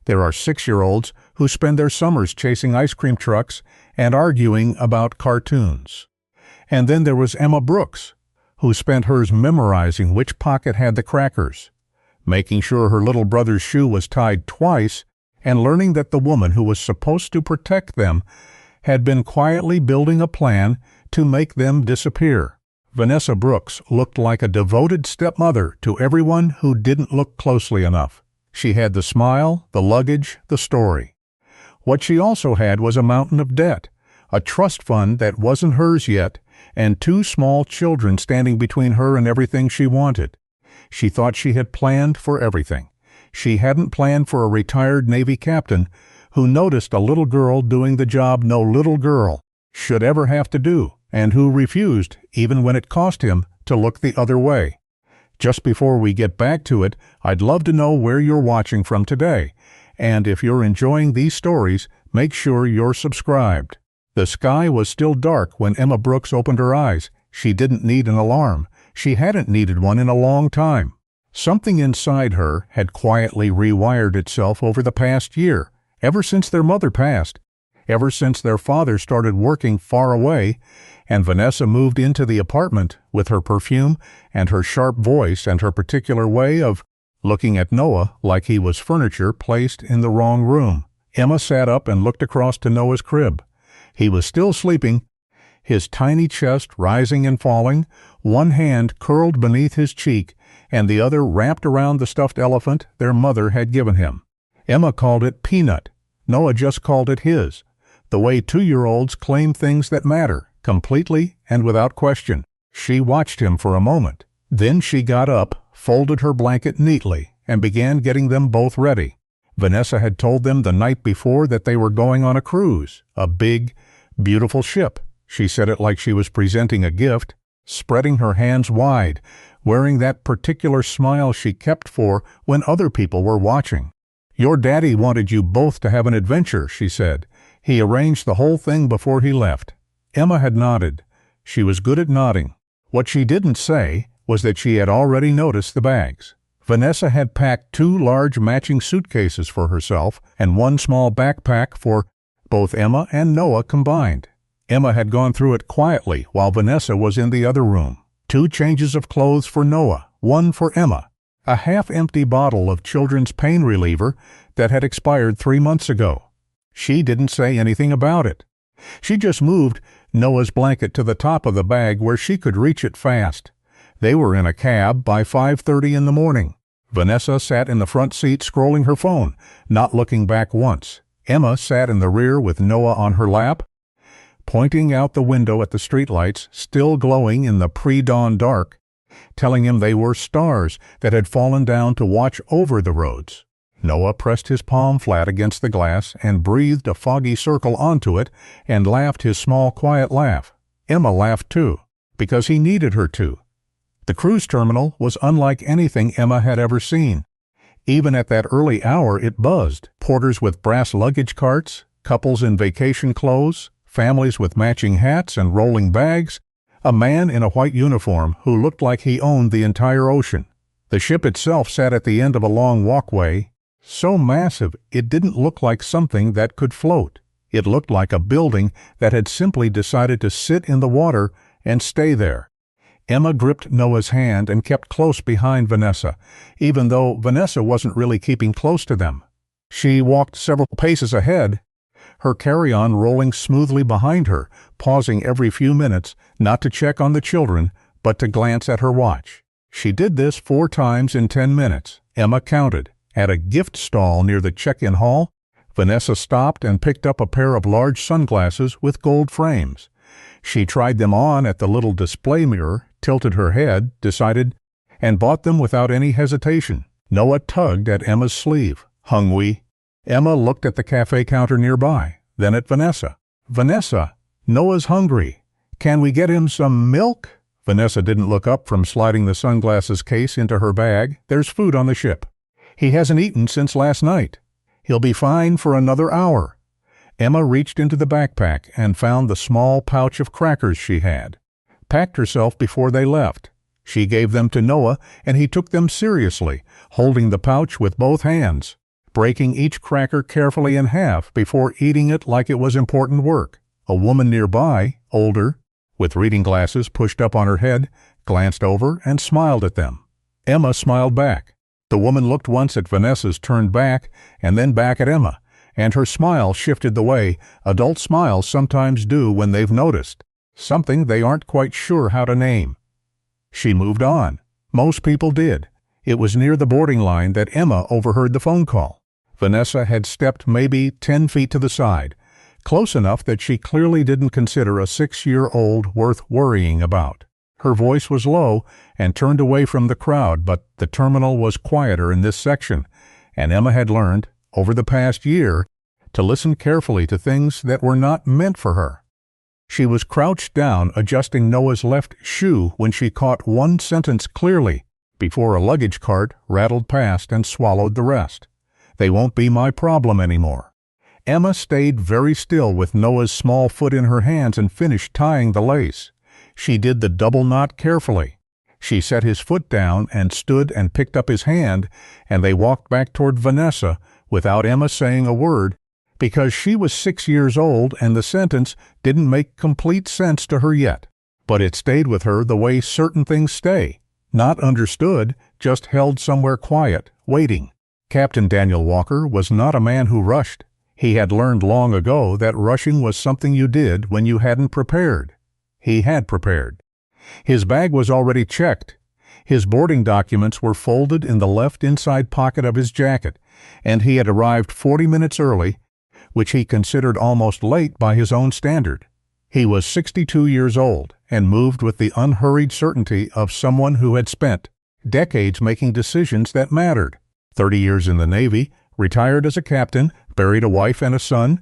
There are 6-year-olds who spend their summers chasing ice cream trucks and arguing about cartoons. And then there was Emma Brooks, who spent hers memorizing which pocket had the crackers, making sure her little brother's shoe was tied twice, and learning that the woman who was supposed to protect them had been quietly building a plan to make them disappear. Vanessa Brooks looked like a devoted stepmother to everyone who didn't look closely enough. She had the smile, the luggage, the story. What she also had was a mountain of debt, a trust fund that wasn't hers yet, and 2 small children standing between her and everything she wanted. She thought she had planned for everything. She hadn't planned for a retired Navy captain who noticed a little girl doing the job no little girl should ever have to do, and who refused, even when it cost him, to look the other way. Just before we get back to it, I'd love to know where you're watching from today, and if you're enjoying these stories, make sure you're subscribed. The sky was still dark when Emma Brooks opened her eyes. She didn't need an alarm. She hadn't needed one in a long time. Something inside her had quietly rewired itself over the past year, ever since their mother passed, ever since their father started working far away, and Vanessa moved into the apartment with her perfume and her sharp voice and her particular way of looking at Noah like he was furniture placed in the wrong room. Emma sat up and looked across to Noah's crib. He was still sleeping, his tiny chest rising and falling, one hand curled beneath his cheek and the other wrapped around the stuffed elephant their mother had given him. Emma called it Peanut. Noah just called it his, the way 2-year-olds claim things that matter, completely and without question. She watched him for a moment. Then she got up, folded her blanket neatly, and began getting them both ready. Vanessa had told them the night before that they were going on a cruise, a big, beautiful ship. She said it like she was presenting a gift, spreading her hands wide, wearing that particular smile she kept for when other people were watching. "Your daddy wanted you both to have an adventure," she said. "He arranged the whole thing before he left." Emma had nodded. She was good at nodding. What she didn't say was that she had already noticed the bags. Vanessa had packed 2 large matching suitcases for herself and 1 small backpack for both Emma and Noah combined. Emma had gone through it quietly while Vanessa was in the other room. 2 changes of clothes for Noah, 1 for Emma. A half-empty bottle of children's pain reliever that had expired 3 months ago. She didn't say anything about it. She just moved Noah's blanket to the top of the bag where she could reach it fast. They were in a cab by 5:30 in the morning. Vanessa sat in the front seat scrolling her phone, not looking back once. Emma sat in the rear with Noah on her lap, pointing out the window at the streetlights still glowing in the pre-dawn dark, telling him they were stars that had fallen down to watch over the roads. Noah pressed his palm flat against the glass and breathed a foggy circle onto it and laughed his small, quiet laugh. Emma laughed too, because he needed her to. The cruise terminal was unlike anything Emma had ever seen. Even at that early hour it buzzed. Porters with brass luggage carts, couples in vacation clothes, families with matching hats and rolling bags, a man in a white uniform who looked like he owned the entire ocean. The ship itself sat at the end of a long walkway, so massive it didn't look like something that could float. It looked like a building that had simply decided to sit in the water and stay there. Emma gripped Noah's hand and kept close behind Vanessa, even though Vanessa wasn't really keeping close to them. She walked several paces ahead, her carry-on rolling smoothly behind her, pausing every few minutes not to check on the children, but to glance at her watch. She did this 4 times in 10 minutes. Emma counted. At a gift stall near the check-in hall, Vanessa stopped and picked up a pair of large sunglasses with gold frames. She tried them on at the little display mirror, tilted her head, decided, and bought them without any hesitation. Noah tugged at Emma's sleeve. "Hungry?" Emma looked at the cafe counter nearby, then at Vanessa. "Vanessa, Noah's hungry. Can we get him some milk?" Vanessa didn't look up from sliding the sunglasses case into her bag. "There's food on the ship. He hasn't eaten since last night. He'll be fine for another hour." Emma reached into the backpack and found the small pouch of crackers she had. Packed herself before they left. She gave them to Noah, and he took them seriously, holding the pouch with both hands. breaking each cracker carefully in half before eating it like it was important work. A woman nearby, older, with reading glasses pushed up on her head, glanced over and smiled at them. Emma smiled back. The woman looked once at Vanessa's turned back and then back at Emma, and her smile shifted the way adult smiles sometimes do when they've noticed something they aren't quite sure how to name. She moved on. Most people did. It was near the boarding line that Emma overheard the phone call. Vanessa had stepped maybe 10 feet to the side, close enough that she clearly didn't consider a 6-year-old worth worrying about. Her voice was low and turned away from the crowd, but the terminal was quieter in this section, and Emma had learned, over the past year, to listen carefully to things that were not meant for her. She was crouched down adjusting Noah's left shoe when she caught one sentence clearly before a luggage cart rattled past and swallowed the rest. "They won't be my problem anymore." Emma stayed very still with Noah's small foot in her hands and finished tying the lace. She did the double knot carefully. She set his foot down and stood and picked up his hand, and they walked back toward Vanessa without Emma saying a word, because she was 6 years old and the sentence didn't make complete sense to her yet. But it stayed with her the way certain things stay. Not understood, just held somewhere quiet, waiting. Captain Daniel Walker was not a man who rushed. He had learned long ago that rushing was something you did when you hadn't prepared. He had prepared. His bag was already checked. His boarding documents were folded in the left inside pocket of his jacket, and he had arrived 40 minutes early, which he considered almost late by his own standard. He was 62 years old and moved with the unhurried certainty of someone who had spent decades making decisions that mattered. 30 years in the Navy, retired as a captain, buried a wife and a son,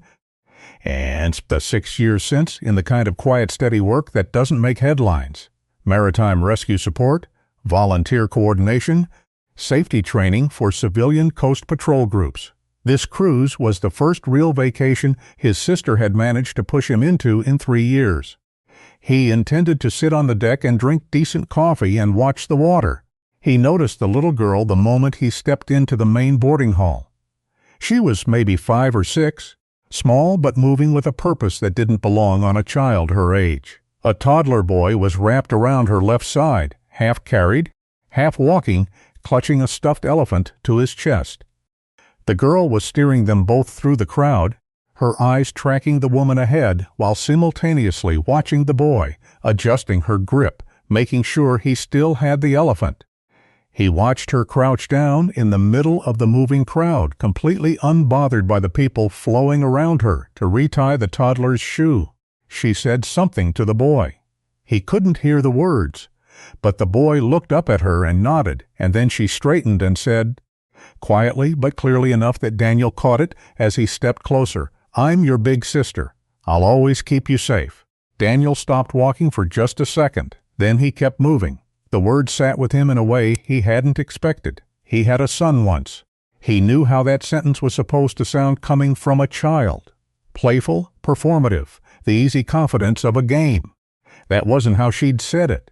and the 6 years since in the kind of quiet, steady work that doesn't make headlines. Maritime rescue support, volunteer coordination, safety training for civilian coast patrol groups. This cruise was the first real vacation his sister had managed to push him into in 3 years. He intended to sit on the deck and drink decent coffee and watch the water. He noticed the little girl the moment he stepped into the main boarding hall. She was maybe 5 or 6, small but moving with a purpose that didn't belong on a child her age. A toddler boy was wrapped around her left side, half carried, half walking, clutching a stuffed elephant to his chest. The girl was steering them both through the crowd, her eyes tracking the woman ahead while simultaneously watching the boy, adjusting her grip, making sure he still had the elephant. He watched her crouch down in the middle of the moving crowd, completely unbothered by the people flowing around her to retie the toddler's shoe. She said something to the boy. He couldn't hear the words, but the boy looked up at her and nodded, and then she straightened and said, quietly but clearly enough that Daniel caught it as he stepped closer, "I'm your big sister. I'll always keep you safe." Daniel stopped walking for just a second. Then he kept moving. The words sat with him in a way he hadn't expected. He had a son once. He knew how that sentence was supposed to sound coming from a child. Playful, performative, the easy confidence of a game. That wasn't how she'd said it.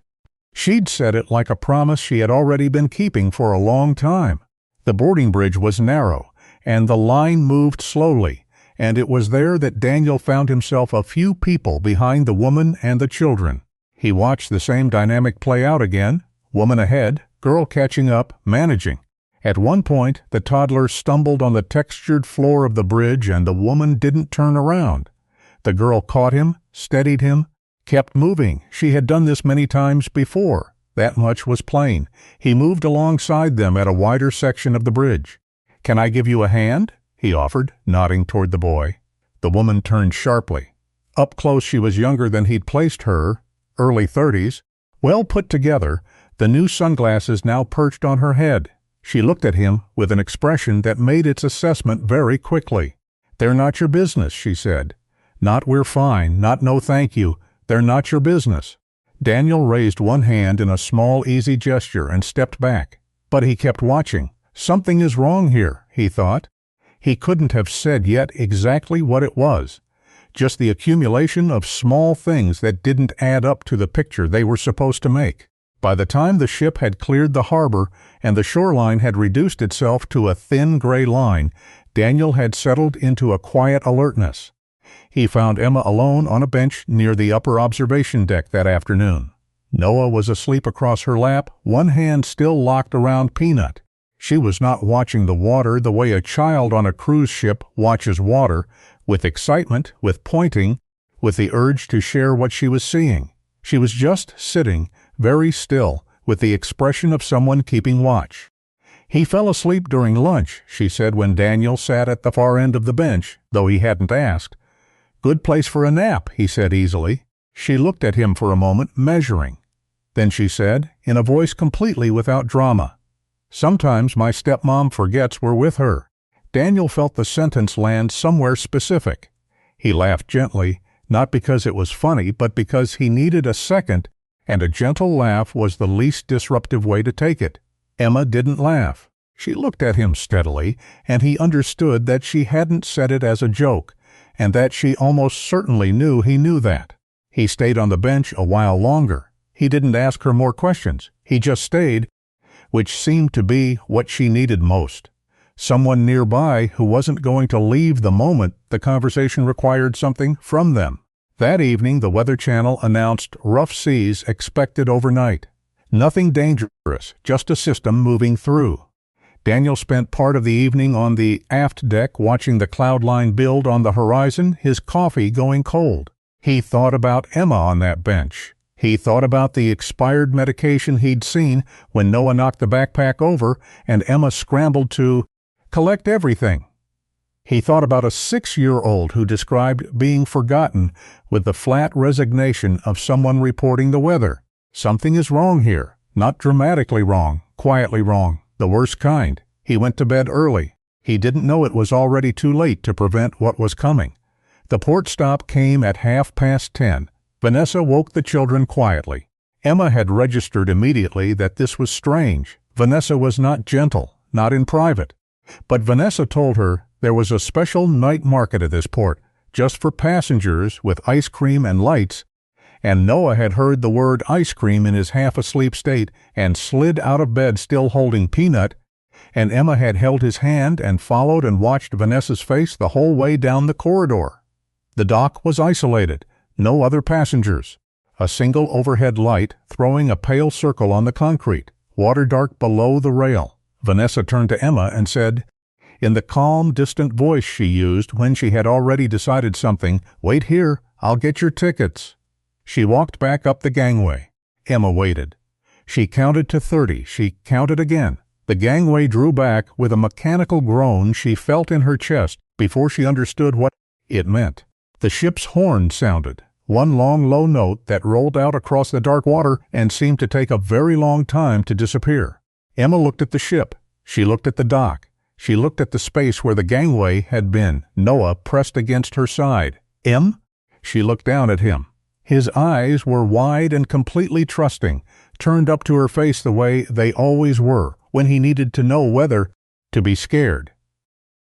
She'd said it like a promise she had already been keeping for a long time. The boarding bridge was narrow, and the line moved slowly, and it was there that Daniel found himself a few people behind the woman and the children. He watched the same dynamic play out again, woman ahead, girl catching up, managing. At one point, the toddler stumbled on the textured floor of the bridge and the woman didn't turn around. The girl caught him, steadied him, kept moving. She had done this many times before. That much was plain. He moved alongside them at a wider section of the bridge. "Can I give you a hand?" he offered, nodding toward the boy. The woman turned sharply. Up close she was younger than he'd placed her, early 30s, well put together, the new sunglasses now perched on her head. She looked at him with an expression that made its assessment very quickly. "They're not your business," she said. "Not we're fine, not no thank you. They're not your business." Daniel raised one hand in a small, easy gesture and stepped back. But he kept watching. Something is wrong here, he thought. He couldn't have said yet exactly what it was. Just the accumulation of small things that didn't add up to the picture they were supposed to make. By the time the ship had cleared the harbor and the shoreline had reduced itself to a thin gray line, Daniel had settled into a quiet alertness. He found Emma alone on a bench near the upper observation deck that afternoon. Noah was asleep across her lap, one hand still locked around Peanut. She was not watching the water the way a child on a cruise ship watches water, with excitement, with pointing, with the urge to share what she was seeing. She was just sitting, very still, with the expression of someone keeping watch. "He fell asleep during lunch," she said when Daniel sat at the far end of the bench, though he hadn't asked. "Good place for a nap," he said easily. She looked at him for a moment, measuring. Then she said, in a voice completely without drama, "Sometimes my stepmom forgets we're with her." Daniel felt the sentence land somewhere specific. He laughed gently, not because it was funny, but because he needed a second, and a gentle laugh was the least disruptive way to take it. Emma didn't laugh. She looked at him steadily, and he understood that she hadn't said it as a joke, and that she almost certainly knew he knew that. He stayed on the bench a while longer. He didn't ask her more questions. He just stayed, which seemed to be what she needed most. Someone nearby who wasn't going to leave the moment the conversation required something from them. That evening, the Weather Channel announced rough seas expected overnight. Nothing dangerous, just a system moving through. Daniel spent part of the evening on the aft deck watching the cloud line build on the horizon, his coffee going cold. He thought about Emma on that bench. He thought about the expired medication he'd seen when Noah knocked the backpack over and Emma scrambled to collect everything. He thought about a 6-year-old who described being forgotten with the flat resignation of someone reporting the weather. Something is wrong here. Not dramatically wrong, quietly wrong, the worst kind. He went to bed early. He didn't know it was already too late to prevent what was coming. The port stop came at 10:30. Vanessa woke the children quietly. Emma had registered immediately that this was strange. Vanessa was not gentle, not in private. But Vanessa told her there was a special night market at this port, just for passengers, with ice cream and lights, and Noah had heard the word ice cream in his half-asleep state and slid out of bed still holding Peanut, and Emma had held his hand and followed and watched Vanessa's face the whole way down the corridor. The dock was isolated, no other passengers. A single overhead light throwing a pale circle on the concrete, water dark below the rail. Vanessa turned to Emma and said, in the calm, distant voice she used when she had already decided something, "Wait here, I'll get your tickets." She walked back up the gangway. Emma waited. She counted to 30. She counted again. The gangway drew back with a mechanical groan she felt in her chest before she understood what it meant. The ship's horn sounded, one long low note that rolled out across the dark water and seemed to take a very long time to disappear. Emma looked at the ship. She looked at the dock. She looked at the space where the gangway had been, Noah pressed against her side. "Em?" She looked down at him. His eyes were wide and completely trusting, turned up to her face the way they always were, when he needed to know whether to be scared.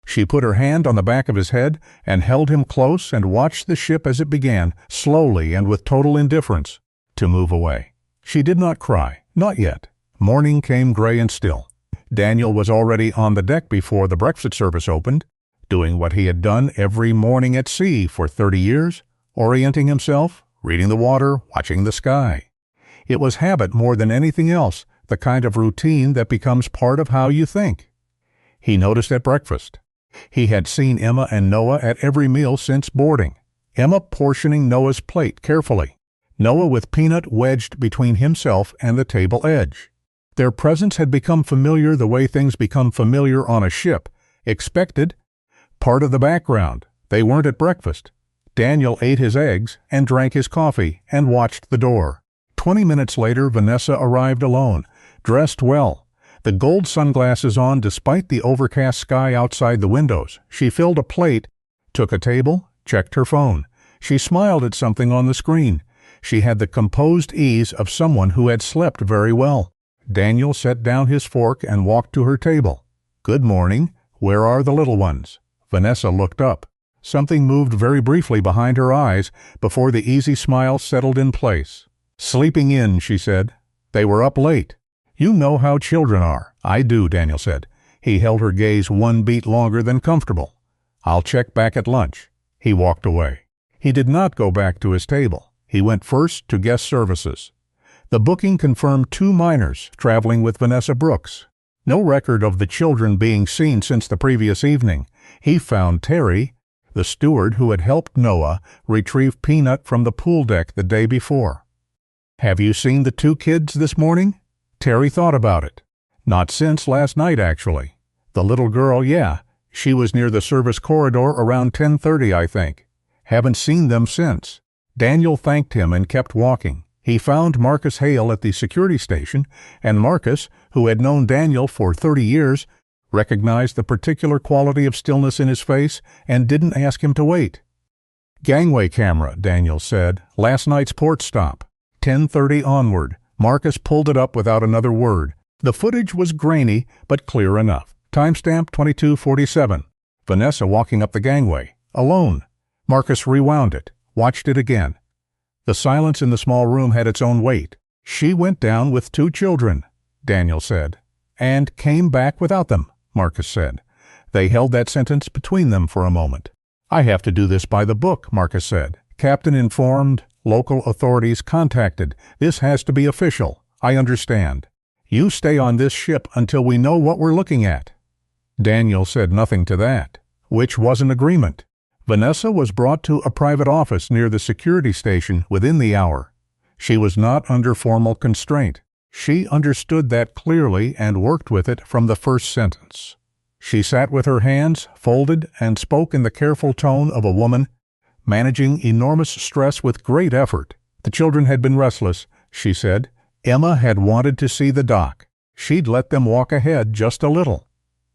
She put her hand on the back of his head and held him close and watched the ship as it began, slowly and with total indifference, to move away. She did not cry, not yet. Morning came gray and still. Daniel was already on the deck before the breakfast service opened, doing what he had done every morning at sea for 30 years, orienting himself, reading the water, watching the sky. It was habit more than anything else, the kind of routine that becomes part of how you think. He noticed at breakfast. He had seen Emma and Noah at every meal since boarding. Emma portioning Noah's plate carefully. Noah with Peanut wedged between himself and the table edge. Their presence had become familiar the way things become familiar on a ship. Expected. Part of the background. They weren't at breakfast. Daniel ate his eggs and drank his coffee and watched the door. 20 minutes later, Vanessa arrived alone, dressed well, the gold sunglasses on despite the overcast sky outside the windows. She filled a plate, took a table, checked her phone. She smiled at something on the screen. She had the composed ease of someone who had slept very well. Daniel set down his fork and walked to her table. "Good morning. Where are the little ones?" Vanessa looked up. Something moved very briefly behind her eyes before the easy smile settled in place. "Sleeping in," she said. They were up late. You know how children are. I do, Daniel said. He held her gaze one beat longer than comfortable. I'll check back at lunch. He walked away. He did not go back to his table. He went first to guest services. The booking confirmed 2 minors traveling with Vanessa Brooks. No record of the children being seen since the previous evening. He found Terry, the steward who had helped Noah retrieve Peanut from the pool deck the day before. Have you seen the 2 kids this morning? Terry thought about it. Not since last night, actually. The little girl, yeah. She was near the service corridor around 10:30, I think. Haven't seen them since. Daniel thanked him and kept walking. He found Marcus Hale at the security station, and Marcus, who had known Daniel for 30 years, recognized the particular quality of stillness in his face and didn't ask him to wait. Gangway camera, Daniel said. Last night's port stop. 10:30 onward. Marcus pulled it up without another word. The footage was grainy, but clear enough. Timestamp 22:47. Vanessa walking up the gangway, alone. Marcus rewound it, watched it again. The silence in the small room had its own weight. She went down with 2 children, Daniel said. And came back without them, Marcus said. They held that sentence between them for a moment. I have to do this by the book, Marcus said. Captain informed, local authorities contacted. This has to be official. I understand. You stay on this ship until we know what we're looking at. Daniel said nothing to that, which was an agreement. Vanessa was brought to a private office near the security station within the hour. She was not under formal constraint. She understood that clearly and worked with it from the first sentence. She sat with her hands folded and spoke in the careful tone of a woman managing enormous stress with great effort. The children had been restless, she said. Emma had wanted to see the dock. She'd let them walk ahead just a little.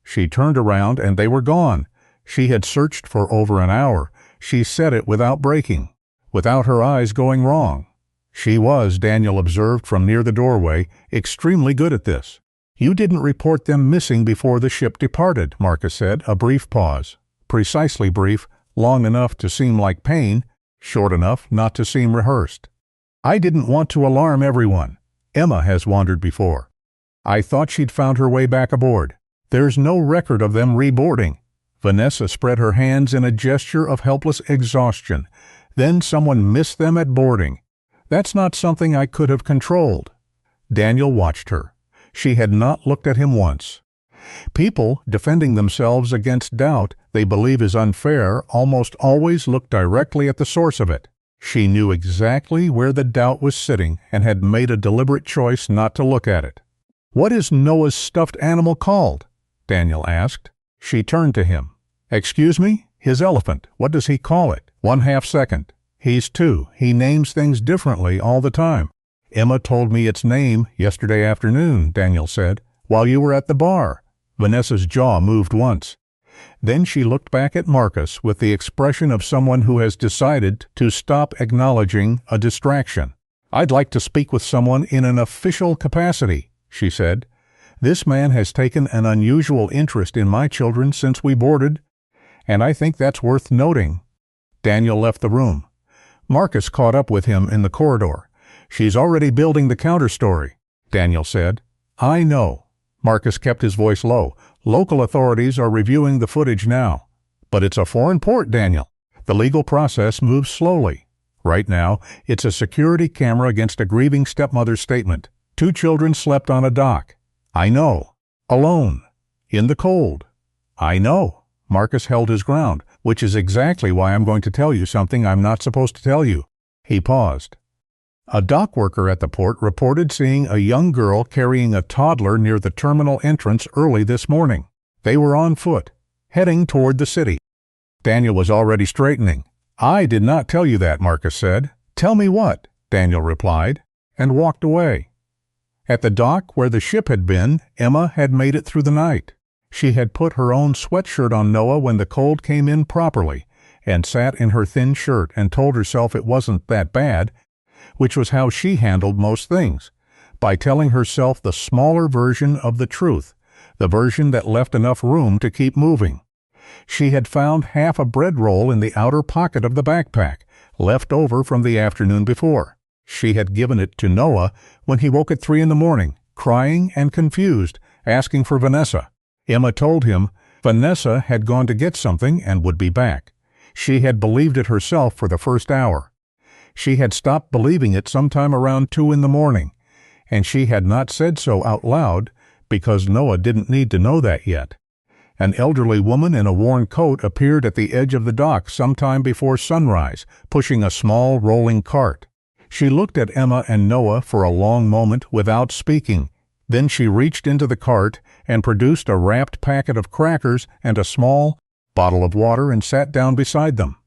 She turned around and they were gone. She had searched for over an hour. She said it without breaking, without her eyes going wrong. She was, Daniel observed from near the doorway, extremely good at this. You didn't report them missing before the ship departed, Marcus said, a brief pause. Precisely brief, long enough to seem like pain, short enough not to seem rehearsed. I didn't want to alarm everyone. Emma has wandered before. I thought she'd found her way back aboard. There's no record of them reboarding. Vanessa spread her hands in a gesture of helpless exhaustion. Then someone missed them at boarding. That's not something I could have controlled. Daniel watched her. She had not looked at him once. People defending themselves against doubt they believe is unfair almost always look directly at the source of it. She knew exactly where the doubt was sitting and had made a deliberate choice not to look at it. What is Noah's stuffed animal called? Daniel asked. She turned to him. Excuse me? His elephant. What does he call it? 1/2 second. He's 2. He names things differently all the time. Emma told me its name yesterday afternoon, Daniel said, while you were at the bar. Vanessa's jaw moved once. Then she looked back at Marcus with the expression of someone who has decided to stop acknowledging a distraction. I'd like to speak with someone in an official capacity, she said. This man has taken an unusual interest in my children since we boarded, and I think that's worth noting. Daniel left the room. Marcus caught up with him in the corridor. She's already building the counterstory, Daniel said. I know. Marcus kept his voice low. Local authorities are reviewing the footage now. But it's a foreign port, Daniel. The legal process moves slowly. Right now, it's a security camera against a grieving stepmother's statement. 2 children slept on a dock. I know. Alone. In the cold. I know. Marcus held his ground, which is exactly why I'm going to tell you something I'm not supposed to tell you. He paused. A dock worker at the port reported seeing a young girl carrying a toddler near the terminal entrance early this morning. They were on foot, heading toward the city. Daniel was already straightening. I did not tell you that, Marcus said. Tell me what? Daniel replied, and walked away. At the dock where the ship had been, Emma had made it through the night. She had put her own sweatshirt on Noah when the cold came in properly, and sat in her thin shirt and told herself it wasn't that bad, which was how she handled most things, by telling herself the smaller version of the truth, the version that left enough room to keep moving. She had found half a bread roll in the outer pocket of the backpack, left over from the afternoon before. She had given it to Noah when he woke at 3 in the morning, crying and confused, asking for Vanessa. Emma told him Vanessa had gone to get something and would be back. She had believed it herself for the first hour. She had stopped believing it sometime around 2 in the morning, and she had not said so out loud because Noah didn't need to know that yet. An elderly woman in a worn coat appeared at the edge of the dock sometime before sunrise, pushing a small rolling cart. She looked at Emma and Noah for a long moment without speaking. Then she reached into the cart and produced a wrapped packet of crackers and a small bottle of water and sat down beside them.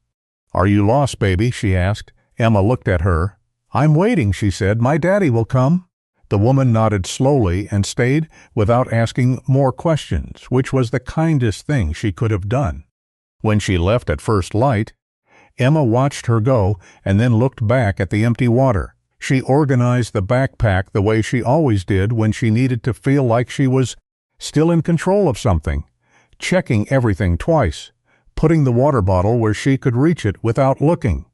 "Are you lost, baby?" she asked. Emma looked at her. "I'm waiting," she said. "My daddy will come." The woman nodded slowly and stayed without asking more questions, which was the kindest thing she could have done. When she left at first light, Emma watched her go and then looked back at the empty water. She organized the backpack the way she always did when she needed to feel like she was still in control of something, checking everything twice, putting the water bottle where she could reach it without looking.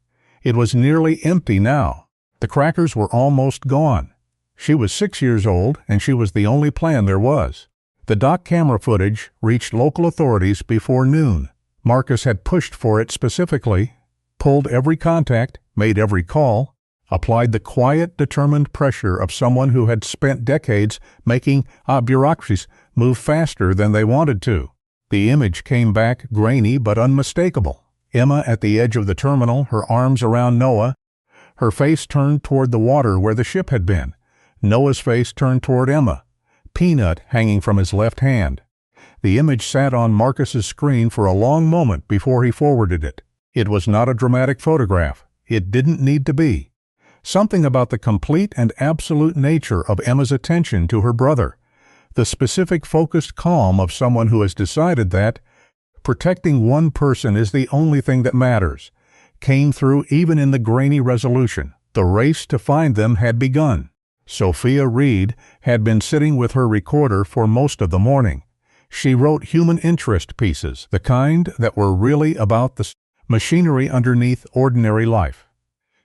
It was nearly empty now. The crackers were almost gone. She was 6 years old, and she was the only plan there was. The dock camera footage reached local authorities before noon. Marcus had pushed for it specifically, pulled every contact, made every call, applied the quiet, determined pressure of someone who had spent decades making bureaucracies move faster than they wanted to. The image came back grainy but unmistakable. Emma at the edge of the terminal, her arms around Noah, her face turned toward the water where the ship had been. Noah's face turned toward Emma, Peanut hanging from his left hand. The image sat on Marcus's screen for a long moment before he forwarded it. It was not a dramatic photograph. It didn't need to be. Something about the complete and absolute nature of Emma's attention to her brother, the specific focused calm of someone who has decided that protecting one person is the only thing that matters, came through even in the grainy resolution. The race to find them had begun. Sophia Reed had been sitting with her recorder for most of the morning. She wrote human interest pieces, the kind that were really about the machinery underneath ordinary life.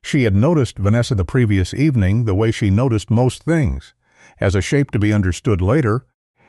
She had noticed Vanessa the previous evening the way she noticed most things, as a shape to be understood later,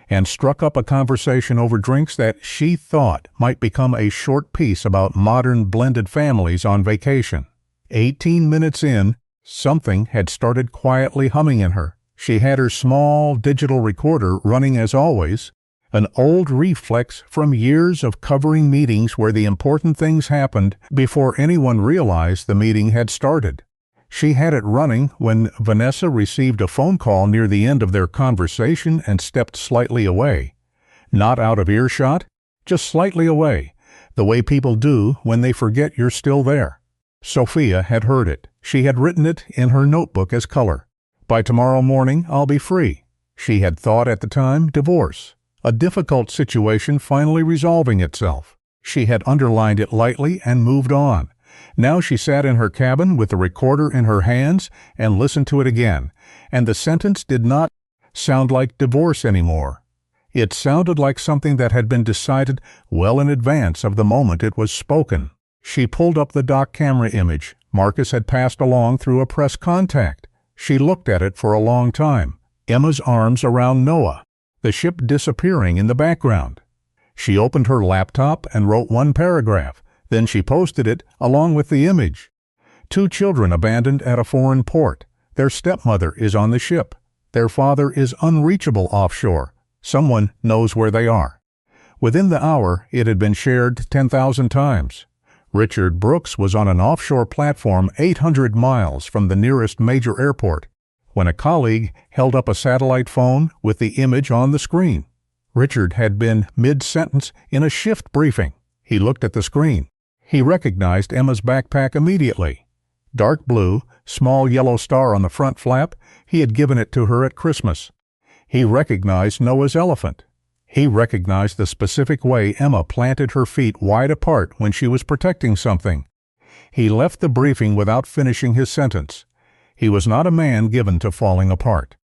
and struck up a conversation over drinks that she thought might become a short piece about modern blended families on vacation. 18 minutes in, something had started quietly humming in her. She had her small digital recorder running as always, an old reflex from years of covering meetings where the important things happened before anyone realized the meeting had started. She had it running when Vanessa received a phone call near the end of their conversation and stepped slightly away. Not out of earshot, just slightly away, the way people do when they forget you're still there. Sophia had heard it. She had written it in her notebook as color. "By tomorrow morning, I'll be free." She had thought at the time divorce, a difficult situation finally resolving itself. She had underlined it lightly and moved on. Now she sat in her cabin with the recorder in her hands and listened to it again, and the sentence did not sound like divorce anymore. It sounded like something that had been decided well in advance of the moment it was spoken. She pulled up the dock camera image Marcus had passed along through a press contact. She looked at it for a long time, Emma's arms around Noah, the ship disappearing in the background. She opened her laptop and wrote one paragraph. Then she posted it along with the image. 2 children abandoned at a foreign port. Their stepmother is on the ship. Their father is unreachable offshore. Someone knows where they are. Within the hour, it had been shared 10,000 times. Richard Brooks was on an offshore platform 800 miles from the nearest major airport when a colleague held up a satellite phone with the image on the screen. Richard had been mid-sentence in a shift briefing. He looked at the screen. He recognized Emma's backpack immediately. Dark blue, small yellow star on the front flap. He had given it to her at Christmas. He recognized Noah's elephant. He recognized the specific way Emma planted her feet wide apart when she was protecting something. He left the briefing without finishing his sentence. He was not a man given to falling apart.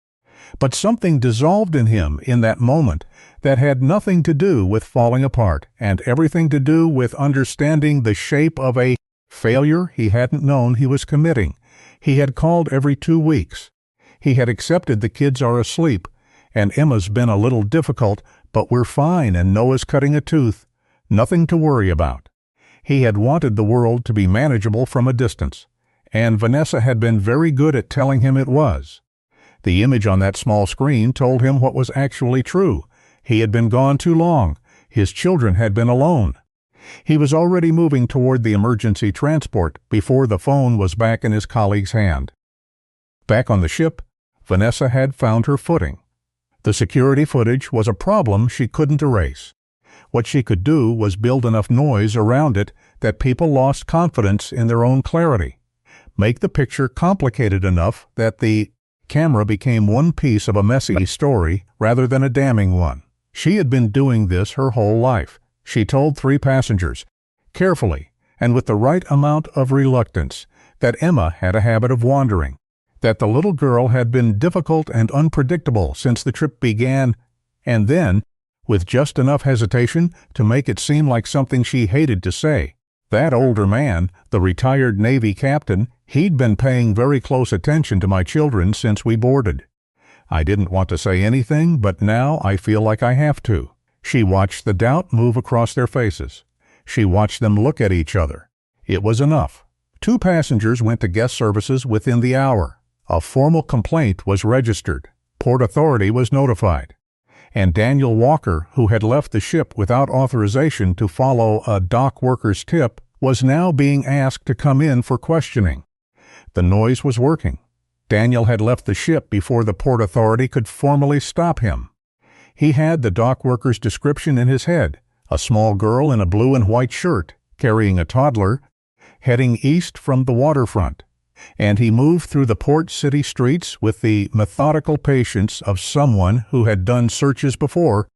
But something dissolved in him in that moment that had nothing to do with falling apart and everything to do with understanding the shape of a failure he hadn't known he was committing. He had called every 2 weeks. He had accepted the kids are asleep, and Emma's been a little difficult, but we're fine and Noah's cutting a tooth. Nothing to worry about. He had wanted the world to be manageable from a distance, and Vanessa had been very good at telling him it was. The image on that small screen told him what was actually true. He had been gone too long. His children had been alone. He was already moving toward the emergency transport before the phone was back in his colleague's hand. Back on the ship, Vanessa had found her footing. The security footage was a problem she couldn't erase. What she could do was build enough noise around it that people lost confidence in their own clarity. Make the picture complicated enough that the camera became one piece of a messy story rather than a damning one. She had been doing this her whole life. She told 3 passengers, carefully and with the right amount of reluctance, that Emma had a habit of wandering, that the little girl had been difficult and unpredictable since the trip began, and then, with just enough hesitation to make it seem like something she hated to say. That older man, the retired Navy captain, he'd been paying very close attention to my children since we boarded. I didn't want to say anything, but now I feel like I have to. She watched the doubt move across their faces. She watched them look at each other. It was enough. 2 passengers went to guest services within the hour. A formal complaint was registered. Port Authority was notified. And Daniel Walker, who had left the ship without authorization to follow a dock worker's tip, was now being asked to come in for questioning. The noise was working. Daniel had left the ship before the Port Authority could formally stop him. He had the dock worker's description in his head, a small girl in a blue and white shirt, carrying a toddler, heading east from the waterfront, and he moved through the port city streets with the methodical patience of someone who had done searches before,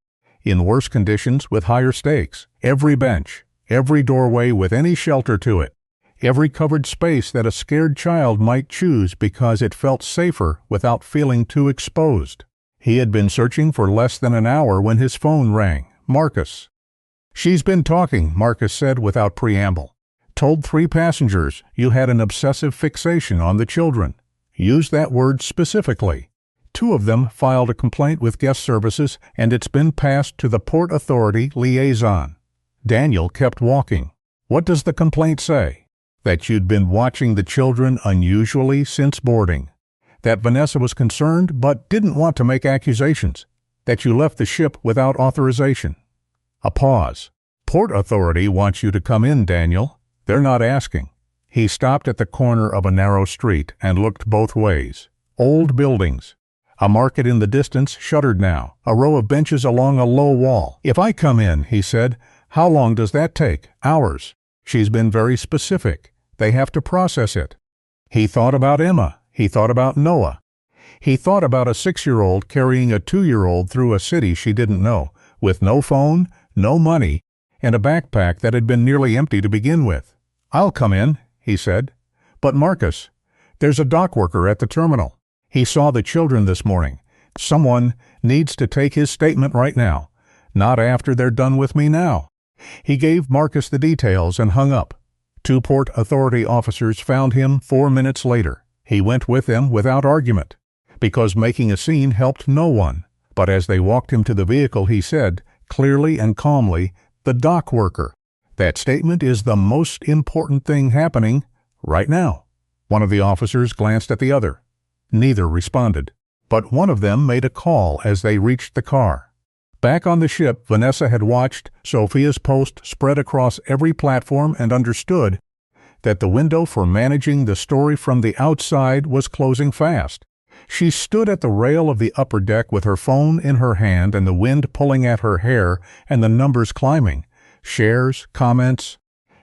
in worse conditions with higher stakes. Every bench, every doorway with any shelter to it, every covered space that a scared child might choose because it felt safer without feeling too exposed. He had been searching for less than an hour when his phone rang. Marcus. "She's been talking," Marcus said without preamble. "Told 3 passengers you had an obsessive fixation on the children. Used that word specifically. 2 of them filed a complaint with guest services, and it's been passed to the Port Authority liaison." Daniel kept walking. "What does the complaint say?" "That you'd been watching the children unusually since boarding. That Vanessa was concerned but didn't want to make accusations. That you left the ship without authorization." A pause. "Port Authority wants you to come in, Daniel. They're not asking." He stopped at the corner of a narrow street and looked both ways. Old buildings. A market in the distance, shuttered now, a row of benches along a low wall. "If I come in," he said, "how long does that take?" "Hours." She's been very specific. They have to process it. He thought about Emma. He thought about Noah. He thought about a 6-year-old carrying a 2-year-old through a city she didn't know, with no phone, no money, and a backpack that had been nearly empty to begin with. "I'll come in," he said. "But Marcus, there's a dock worker at the terminal. He saw the children this morning. Someone needs to take his statement right now. Not after they're done with me now." He gave Marcus the details and hung up. 2 Port Authority officers found him 4 minutes later. He went with them without argument, because making a scene helped no one. But as they walked him to the vehicle, he said, clearly and calmly, "The dock worker. That statement is the most important thing happening right now." One of the officers glanced at the other. Neither responded, but one of them made a call as they reached the car. Back on the ship, Vanessa had watched Sophia's post spread across every platform and understood that the window for managing the story from the outside was closing fast. She stood at the rail of the upper deck with her phone in her hand and the wind pulling at her hair and the numbers climbing. Shares, comments,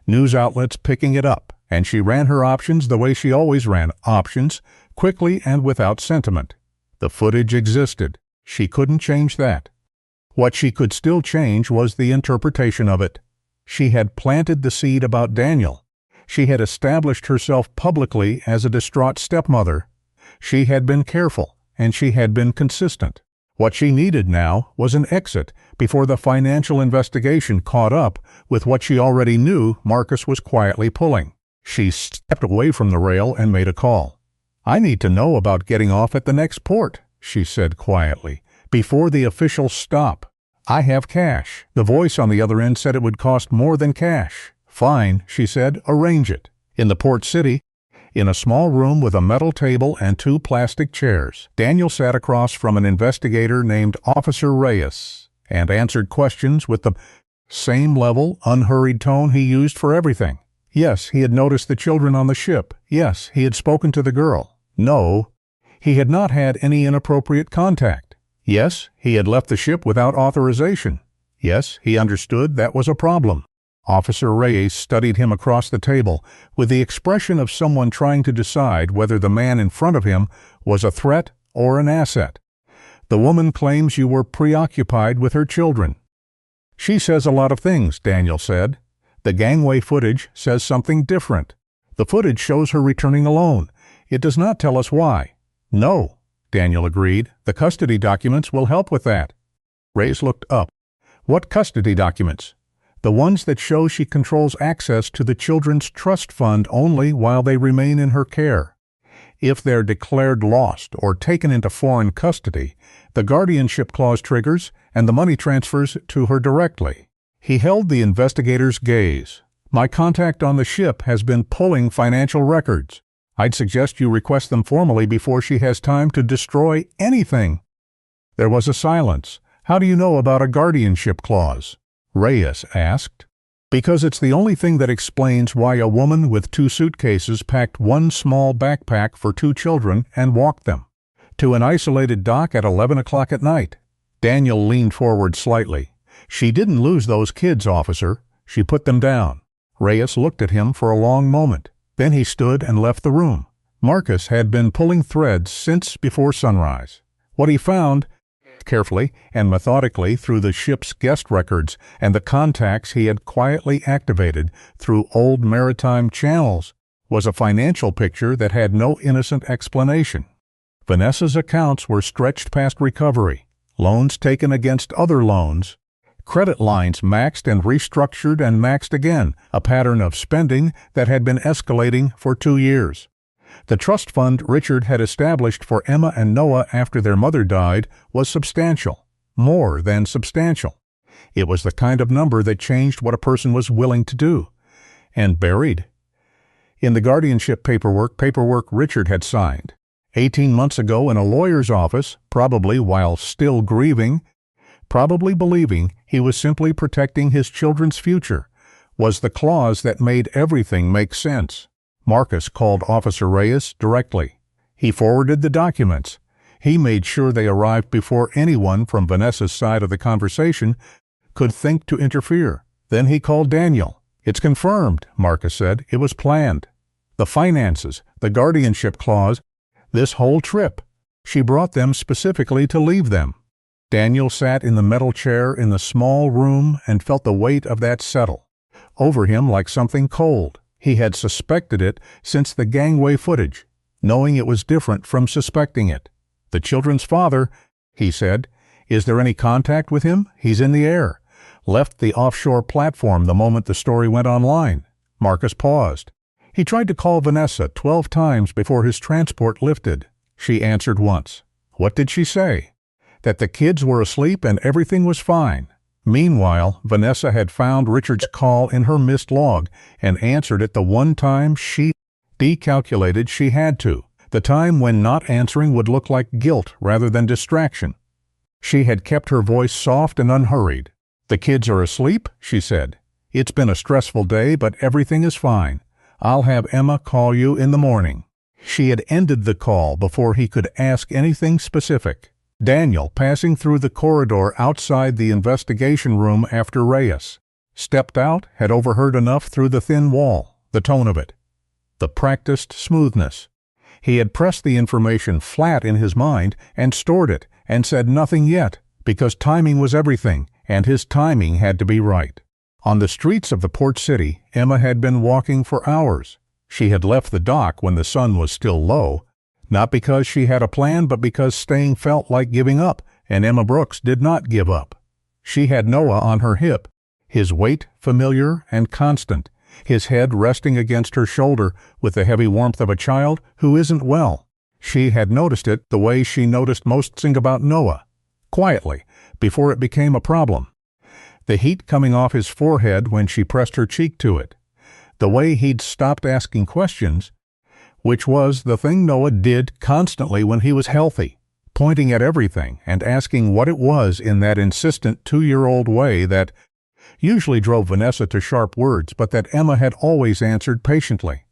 news outlets picking it up, and she ran her options the way she always ran options, quickly and without sentiment. The footage existed. She couldn't change that. What she could still change was the interpretation of it. She had planted the seed about Daniel. She had established herself publicly as a distraught stepmother. She had been careful, and she had been consistent. What she needed now was an exit before the financial investigation caught up with what she already knew Marcus was quietly pulling. She stepped away from the rail and made a call. "I need to know about getting off at the next port," she said quietly, "before the officials stop. I have cash." The voice on the other end said it would cost more than cash. "Fine," she said, "arrange it." In the port city, in a small room with a metal table and 2 plastic chairs, Daniel sat across from an investigator named Officer Reyes and answered questions with the same level, unhurried tone he used for everything. Yes, he had noticed the children on the ship. Yes, he had spoken to the girl. No, he had not had any inappropriate contact. Yes, he had left the ship without authorization. Yes, he understood that was a problem. Officer Reyes studied him across the table with the expression of someone trying to decide whether the man in front of him was a threat or an asset. "The woman claims you were preoccupied with her children." "She says a lot of things," Daniel said. "The gangway footage says something different. The footage shows her returning alone. It does not tell us why." "No," Daniel agreed. "The custody documents will help with that." Reyes looked up. "What custody documents?" "The ones that show she controls access to the children's trust fund only while they remain in her care. If they're declared lost or taken into foreign custody, the guardianship clause triggers and the money transfers to her directly." He held the investigator's gaze. "My contact on the ship has been pulling financial records. I'd suggest you request them formally before she has time to destroy anything." There was a silence. "How do you know about a guardianship clause?" Reyes asked. "Because it's the only thing that explains why a woman with 2 suitcases packed 1 small backpack for 2 children and walked them to an isolated dock at 11 o'clock at night." Daniel leaned forward slightly. "She didn't lose those kids, officer. She put them down." Reyes looked at him for a long moment. Then he stood and left the room. Marcus had been pulling threads since before sunrise. What he found, carefully and methodically through the ship's guest records and the contacts he had quietly activated through old maritime channels, was a financial picture that had no innocent explanation. Vanessa's accounts were stretched past recovery, loans taken against other loans, credit lines maxed and restructured and maxed again, a pattern of spending that had been escalating for 2 years. The trust fund Richard had established for Emma and Noah after their mother died was substantial, more than substantial. It was the kind of number that changed what a person was willing to do. And buried in the guardianship paperwork Richard had signed 18 months ago in a lawyer's office, probably while still grieving, probably believing he was simply protecting his children's future, was the clause that made everything make sense. Marcus called Officer Reyes directly. He forwarded the documents. He made sure they arrived before anyone from Vanessa's side of the conversation could think to interfere. Then he called Daniel. "It's confirmed," Marcus said. "It was planned. The finances, the guardianship clause, this whole trip. She brought them specifically to leave them." Daniel sat in the metal chair in the small room and felt the weight of that settle over him like something cold. He had suspected it since the gangway footage, knowing it was different from suspecting it. "The children's father," he said. "Is there any contact with him? He's in the air. Left the offshore platform the moment the story went online." Marcus paused. "He tried to call Vanessa 12 times before his transport lifted." She answered once. "What did she say?" "That the kids were asleep and everything was fine." Meanwhile, Vanessa had found Richard's call in her missed log and answered it the one time she decalculated she had to, the time when not answering would look like guilt rather than distraction. She had kept her voice soft and unhurried. "The kids are asleep," she said. "It's been a stressful day, but everything is fine. I'll have Emma call you in the morning." She had ended the call before he could ask anything specific. Daniel, passing through the corridor outside the investigation room after Reyes, stepped out, had overheard enough through the thin wall, the tone of it, the practiced smoothness. He had pressed the information flat in his mind and stored it and said nothing yet, because timing was everything, and his timing had to be right. On the streets of the port city, Emma had been walking for hours. She had left the dock when the sun was still low, not because she had a plan, but because staying felt like giving up, and Emma Brooks did not give up. She had Noah on her hip, his weight familiar and constant, his head resting against her shoulder with the heavy warmth of a child who isn't well. She had noticed it the way she noticed most things about Noah, quietly, before it became a problem. The heat coming off his forehead when she pressed her cheek to it. The way he'd stopped asking questions, which was the thing Noah did constantly when he was healthy, pointing at everything and asking what it was in that insistent 2-year-old way that usually drove Vanessa to sharp words, but that Emma had always answered patiently.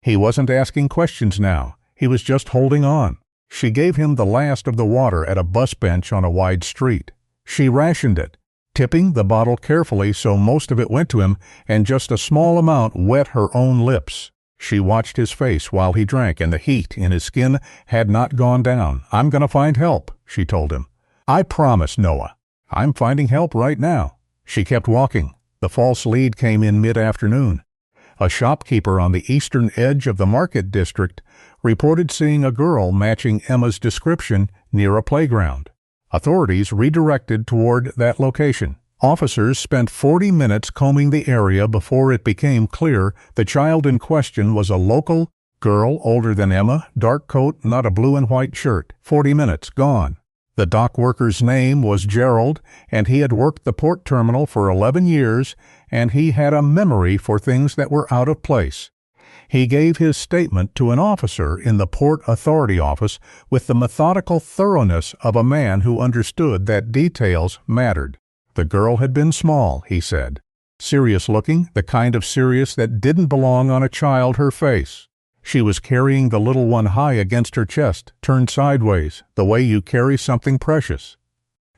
He wasn't asking questions now. He was just holding on. She gave him the last of the water at a bus bench on a wide street. She rationed it, tipping the bottle carefully so most of it went to him and just a small amount wet her own lips. She watched his face while he drank, and the heat in his skin had not gone down. "I'm going to find help," she told him. "I promise, Noah. I'm finding help right now." She kept walking. The false lead came in mid-afternoon. A shopkeeper on the eastern edge of the market district reported seeing a girl matching Emma's description near a playground. Authorities redirected toward that location. Officers spent 40 minutes combing the area before it became clear the child in question was a local girl older than Emma, dark coat, not a blue and white shirt. 40 minutes, gone. The dock worker's name was Gerald, and he had worked the port terminal for 11 years, and he had a memory for things that were out of place. He gave his statement to an officer in the Port Authority office with the methodical thoroughness of a man who understood that details mattered. The girl had been small, he said. Serious-looking, the kind of serious that didn't belong on a child her face. She was carrying the little one high against her chest, turned sideways, the way you carry something precious.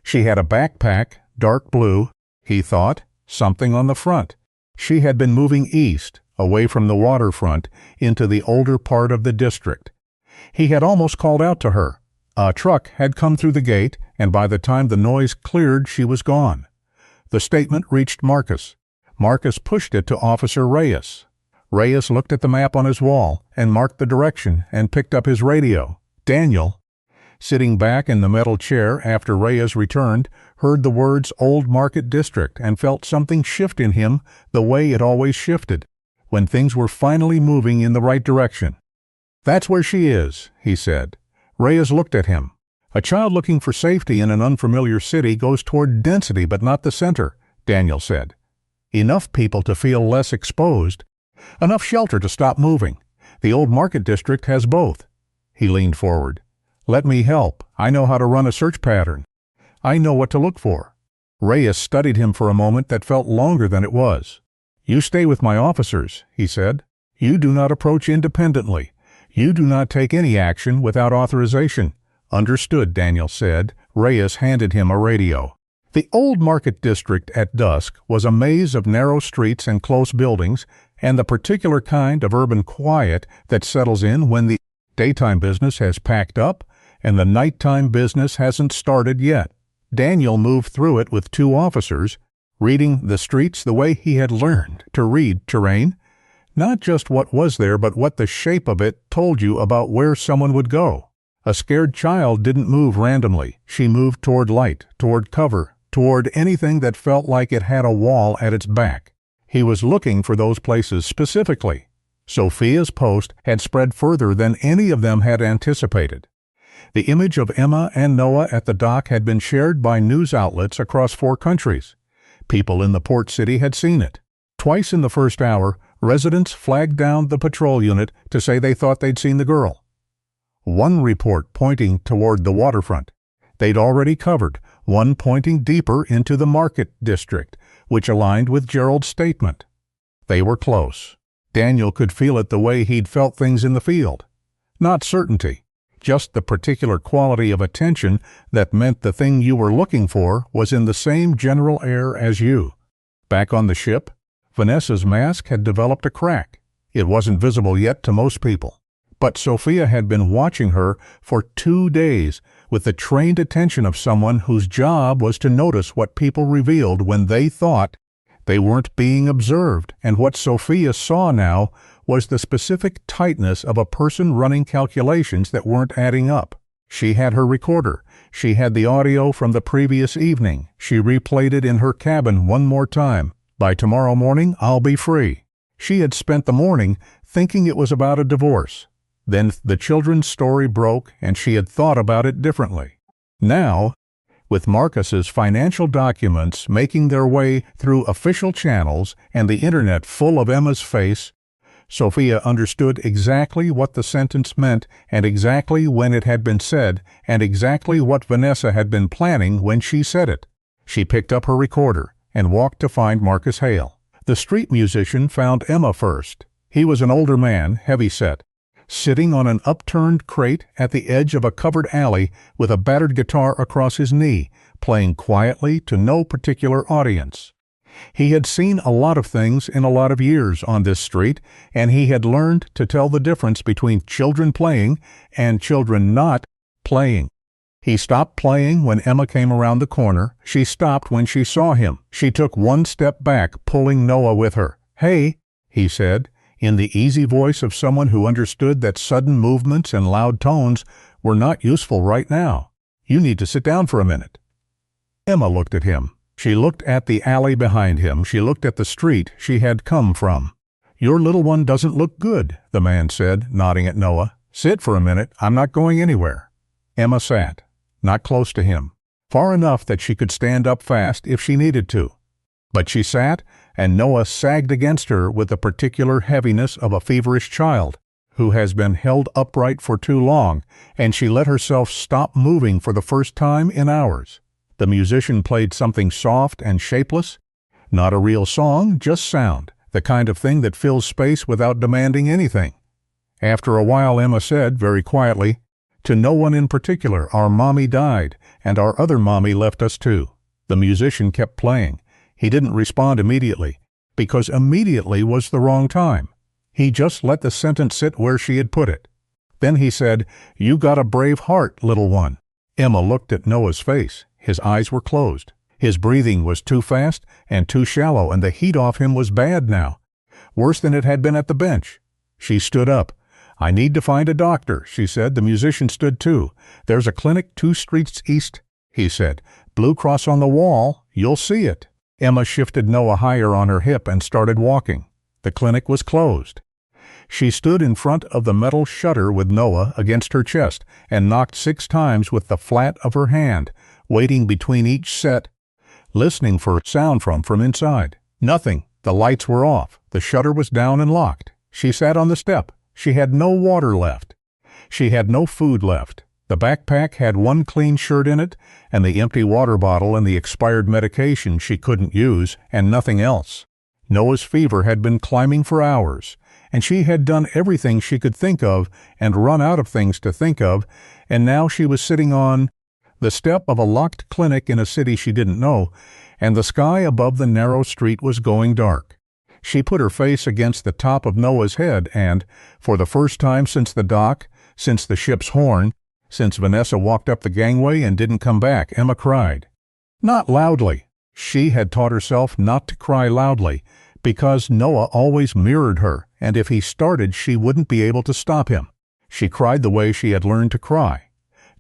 She had a backpack, dark blue, he thought, something on the front. She had been moving east, away from the waterfront, into the older part of the district. He had almost called out to her. A truck had come through the gate, and by the time the noise cleared, she was gone. The statement reached Marcus. Marcus pushed it to Officer Reyes. Reyes looked at the map on his wall and marked the direction and picked up his radio. Daniel, sitting back in the metal chair after Reyes returned, heard the words Old Market District and felt something shift in him the way it always shifted, when things were finally moving in the right direction. "That's where she is," he said. Reyes looked at him. "A child looking for safety in an unfamiliar city goes toward density but not the center," Daniel said. "Enough people to feel less exposed. Enough shelter to stop moving. The Old Market District has both." He leaned forward. "Let me help. I know how to run a search pattern. I know what to look for." Reyes studied him for a moment that felt longer than it was. "You stay with my officers," he said. "You do not approach independently. You do not take any action without authorization." "Understood," Daniel said. Reyes handed him a radio. The Old Market District at dusk was a maze of narrow streets and close buildings, and the particular kind of urban quiet that settles in when the daytime business has packed up and the nighttime business hasn't started yet. Daniel moved through it with 2 officers, reading the streets the way he had learned to read terrain, not just what was there but what the shape of it told you about where someone would go. A scared child didn't move randomly. She moved toward light, toward cover, toward anything that felt like it had a wall at its back. He was looking for those places specifically. Sophia's post had spread further than any of them had anticipated. The image of Emma and Noah at the dock had been shared by news outlets across 4 countries. People in the port city had seen it. Twice in the first hour, residents flagged down the patrol unit to say they thought they'd seen the girl. One report pointing toward the waterfront. They'd already covered, one pointing deeper into the market district, which aligned with Gerald's statement. They were close. Daniel could feel it the way he'd felt things in the field. Not certainty, just the particular quality of attention that meant the thing you were looking for was in the same general air as you. Back on the ship, Vanessa's mask had developed a crack. It wasn't visible yet to most people. But Sophia had been watching her for 2 days with the trained attention of someone whose job was to notice what people revealed when they thought they weren't being observed, and what Sophia saw now was the specific tightness of a person running calculations that weren't adding up. She had her recorder. She had the audio from the previous evening. She replayed it in her cabin one more time. "By tomorrow morning, I'll be free." She had spent the morning thinking it was about a divorce. Then the children's story broke, and she had thought about it differently. Now, with Marcus's financial documents making their way through official channels and the internet full of Emma's face, Sophia understood exactly what the sentence meant and exactly when it had been said and exactly what Vanessa had been planning when she said it. She picked up her recorder and walked to find Marcus Hale. The street musician found Emma first. He was an older man, heavy-set, sitting on an upturned crate at the edge of a covered alley with a battered guitar across his knee, playing quietly to no particular audience. He had seen a lot of things in a lot of years on this street, and he had learned to tell the difference between children playing and children not playing. He stopped playing when Emma came around the corner. She stopped when she saw him. She took one step back, pulling Noah with her. "Hey," he said, in the easy voice of someone who understood that sudden movements and loud tones were not useful right now. "You need to sit down for a minute." Emma looked at him. She looked at the alley behind him. She looked at the street she had come from. "Your little one doesn't look good," the man said, nodding at Noah. "Sit for a minute. I'm not going anywhere." Emma sat, not close to him, far enough that she could stand up fast if she needed to. But she sat, and Noah sagged against her with the particular heaviness of a feverish child who has been held upright for too long, and she let herself stop moving for the first time in hours. The musician played something soft and shapeless, not a real song, just sound, the kind of thing that fills space without demanding anything. After a while, Emma said, very quietly, "To no one in particular. Our mommy died, and our other mommy left us too." The musician kept playing. He didn't respond immediately, because immediately was the wrong time. He just let the sentence sit where she had put it. Then he said, "You got a brave heart, little one." Emma looked at Noah's face. His eyes were closed. His breathing was too fast and too shallow, and the heat off him was bad now, worse than it had been at the bench. She stood up. "I need to find a doctor," she said. The musician stood too. "There's a clinic 2 streets east," he said. "Blue cross on the wall. You'll see it." Emma shifted Noah higher on her hip and started walking. The clinic was closed. She stood in front of the metal shutter with Noah against her chest and knocked 6 times with the flat of her hand, waiting between each set, listening for sound from inside. Nothing. The lights were off. The shutter was down and locked. She sat on the step. She had no water left. She had no food left. The backpack had 1 clean shirt in it, and the empty water bottle and the expired medication she couldn't use, and nothing else. Noah's fever had been climbing for hours, and she had done everything she could think of and run out of things to think of, and now she was sitting on the step of a locked clinic in a city she didn't know, and the sky above the narrow street was going dark. She put her face against the top of Noah's head and, for the first time since the dock, since the ship's horn, since Vanessa walked up the gangway and didn't come back, Emma cried. Not loudly. She had taught herself not to cry loudly, because Noah always mirrored her, and if he started, she wouldn't be able to stop him. She cried the way she had learned to cry.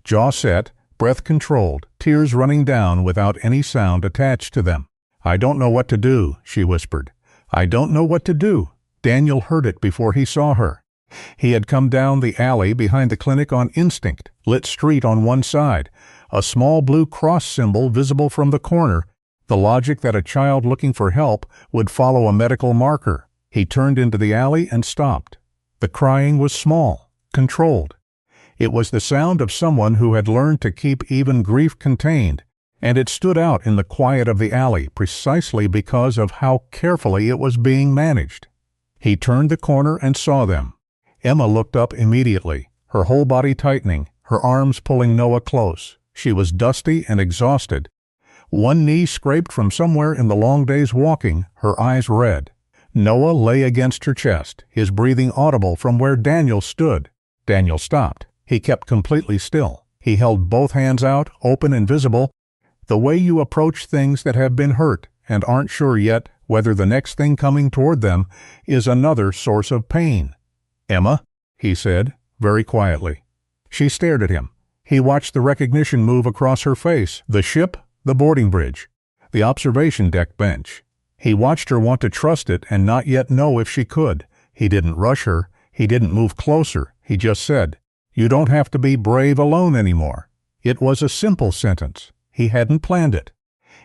Jaw set, breath controlled, tears running down without any sound attached to them. "I don't know what to do," she whispered. "I don't know what to do." Daniel heard it before he saw her. He had come down the alley behind the clinic on instinct, lit street on one side, a small blue cross symbol visible from the corner, the logic that a child looking for help would follow a medical marker. He turned into the alley and stopped. The crying was small, controlled. It was the sound of someone who had learned to keep even grief contained, and it stood out in the quiet of the alley precisely because of how carefully it was being managed. He turned the corner and saw them. Emma looked up immediately, her whole body tightening, her arms pulling Noah close. She was dusty and exhausted. One knee scraped from somewhere in the long day's walking, her eyes red. Noah lay against her chest, his breathing audible from where Daniel stood. Daniel stopped. He kept completely still. He held both hands out, open and visible, the way you approach things that have been hurt and aren't sure yet whether the next thing coming toward them is another source of pain. "Emma," he said, very quietly. She stared at him. He watched the recognition move across her face, the ship, the boarding bridge, the observation deck bench. He watched her want to trust it and not yet know if she could. He didn't rush her. He didn't move closer. He just said, "You don't have to be brave alone anymore." It was a simple sentence. He hadn't planned it.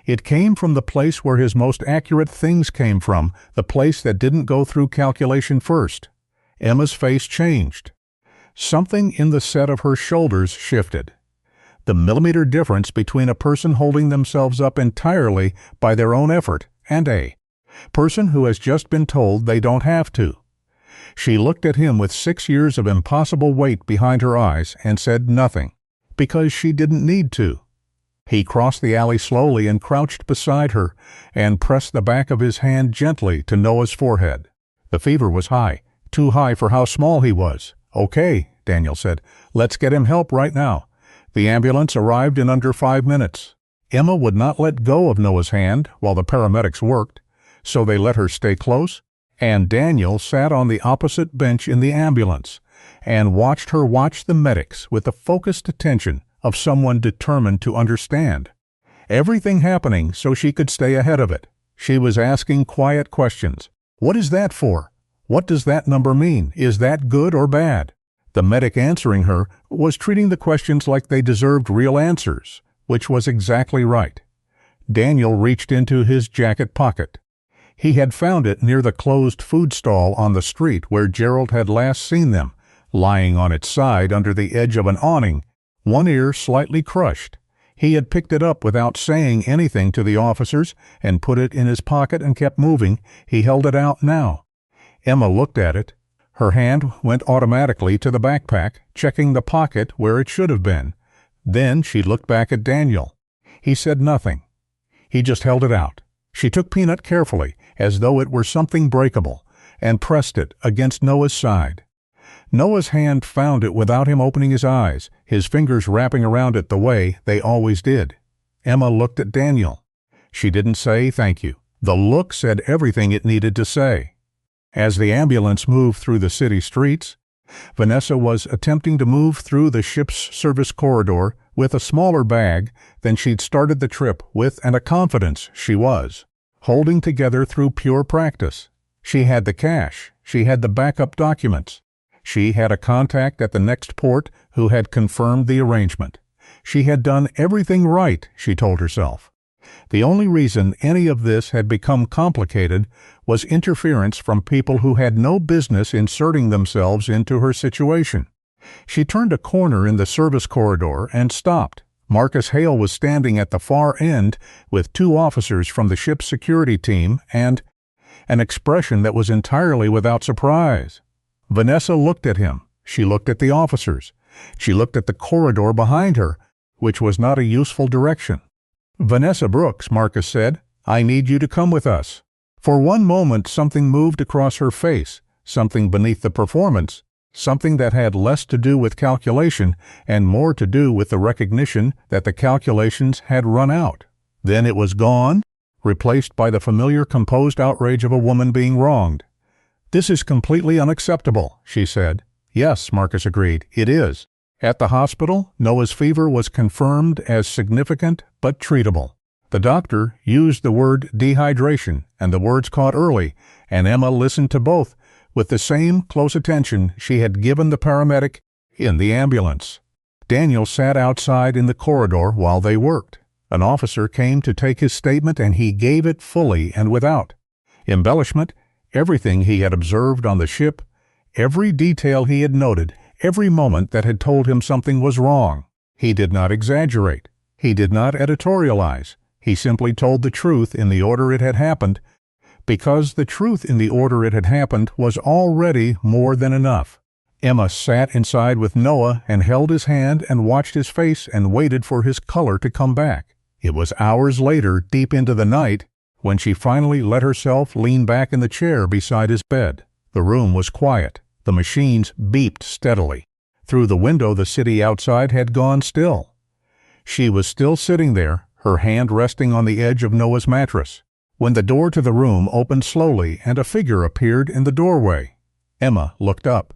It came from the place where his most accurate things came from, the place that didn't go through calculation first. Emma's face changed. Something in the set of her shoulders shifted. The millimeter difference between a person holding themselves up entirely by their own effort and a person who has just been told they don't have to. She looked at him with 6 years of impossible weight behind her eyes and said nothing, because she didn't need to. He crossed the alley slowly and crouched beside her and pressed the back of his hand gently to Noah's forehead. The fever was high, too high for how small he was. "Okay," Daniel said. "Let's get him help right now." The ambulance arrived in under 5 minutes. Emma would not let go of Noah's hand while the paramedics worked, so they let her stay close, and Daniel sat on the opposite bench in the ambulance and watched her watch the medics with the focused attention of someone determined to understand. Everything happening so she could stay ahead of it. She was asking quiet questions. "What is that for? What does that number mean? Is that good or bad?" The medic answering her was treating the questions like they deserved real answers, which was exactly right. Daniel reached into his jacket pocket. He had found it near the closed food stall on the street where Gerald had last seen them, lying on its side under the edge of an awning, one ear slightly crushed. He had picked it up without saying anything to the officers and put it in his pocket and kept moving. He held it out now. Emma looked at it. Her hand went automatically to the backpack, checking the pocket where it should have been. Then she looked back at Daniel. He said nothing. He just held it out. She took Peanut carefully, as though it were something breakable, and pressed it against Noah's side. Noah's hand found it without him opening his eyes, his fingers wrapping around it the way they always did. Emma looked at Daniel. She didn't say thank you. The look said everything it needed to say. As the ambulance moved through the city streets, Vanessa was attempting to move through the ship's service corridor with a smaller bag than she'd started the trip with, and a confidence she was holding together through pure practice. She had the cash. She had the backup documents. She had a contact at the next port who had confirmed the arrangement. She had done everything right, she told herself. The only reason any of this had become complicated was interference from people who had no business inserting themselves into her situation. She turned a corner in the service corridor and stopped. Marcus Hale was standing at the far end with 2 officers from the ship's security team and an expression that was entirely without surprise. Vanessa looked at him. She looked at the officers. She looked at the corridor behind her, which was not a useful direction. "Vanessa Brooks," Marcus said, "I need you to come with us." For one moment something moved across her face, something beneath the performance, something that had less to do with calculation and more to do with the recognition that the calculations had run out. Then it was gone, replaced by the familiar composed outrage of a woman being wronged. "This is completely unacceptable," she said. "Yes," Marcus agreed, "it is." At the hospital, Noah's fever was confirmed as significant but treatable. The doctor used the word dehydration, and the words caught early, and Emma listened to both with the same close attention she had given the paramedic in the ambulance. Daniel sat outside in the corridor while they worked. An officer came to take his statement, and he gave it fully and without embellishment. Everything he had observed on the ship, every detail he had noted, every moment that had told him something was wrong. He did not exaggerate. He did not editorialize. He simply told the truth in the order it had happened, because the truth in the order it had happened was already more than enough. Emma sat inside with Noah and held his hand and watched his face and waited for his color to come back. It was hours later, deep into the night, when she finally let herself lean back in the chair beside his bed. The room was quiet. The machines beeped steadily. Through the window the city outside had gone still. She was still sitting there, her hand resting on the edge of Noah's mattress, when the door to the room opened slowly and a figure appeared in the doorway. Emma looked up.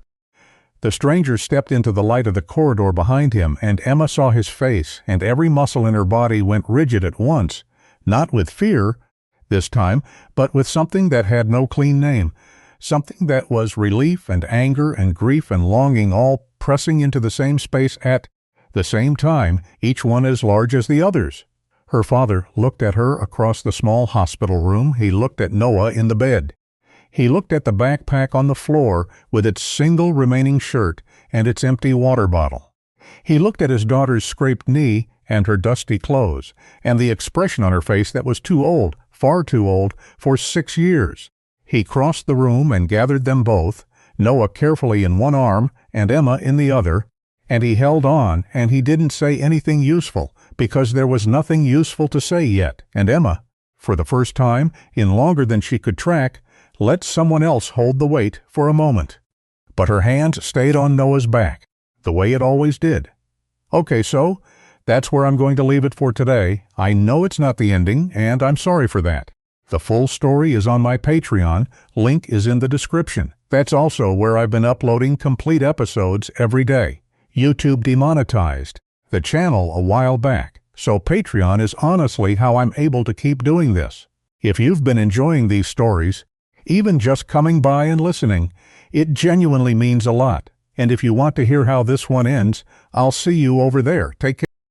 The stranger stepped into the light of the corridor behind him, and Emma saw his face, and every muscle in her body went rigid at once, not with fear this time, but with something that had no clean name, something that was relief and anger and grief and longing all pressing into the same space at the same time, each one as large as the others. Her father looked at her across the small hospital room. He looked at Noah in the bed. He looked at the backpack on the floor with its single remaining shirt and its empty water bottle. He looked at his daughter's scraped knee and her dusty clothes, and the expression on her face that was too old, far too old, for 6 years. He crossed the room and gathered them both, Noah carefully in one arm and Emma in the other, and he held on, and he didn't say anything useful, because there was nothing useful to say yet, and Emma, for the first time in longer than she could track, let someone else hold the weight for a moment. But her hands stayed on Noah's back, the way it always did. Okay, so that's where I'm going to leave it for today. I know it's not the ending, and I'm sorry for that. The full story is on my Patreon. Link is in the description. That's also where I've been uploading complete episodes every day. YouTube demonetized the channel a while back, so Patreon is honestly how I'm able to keep doing this. If you've been enjoying these stories, even just coming by and listening, it genuinely means a lot. And if you want to hear how this one ends, I'll see you over there. Take care.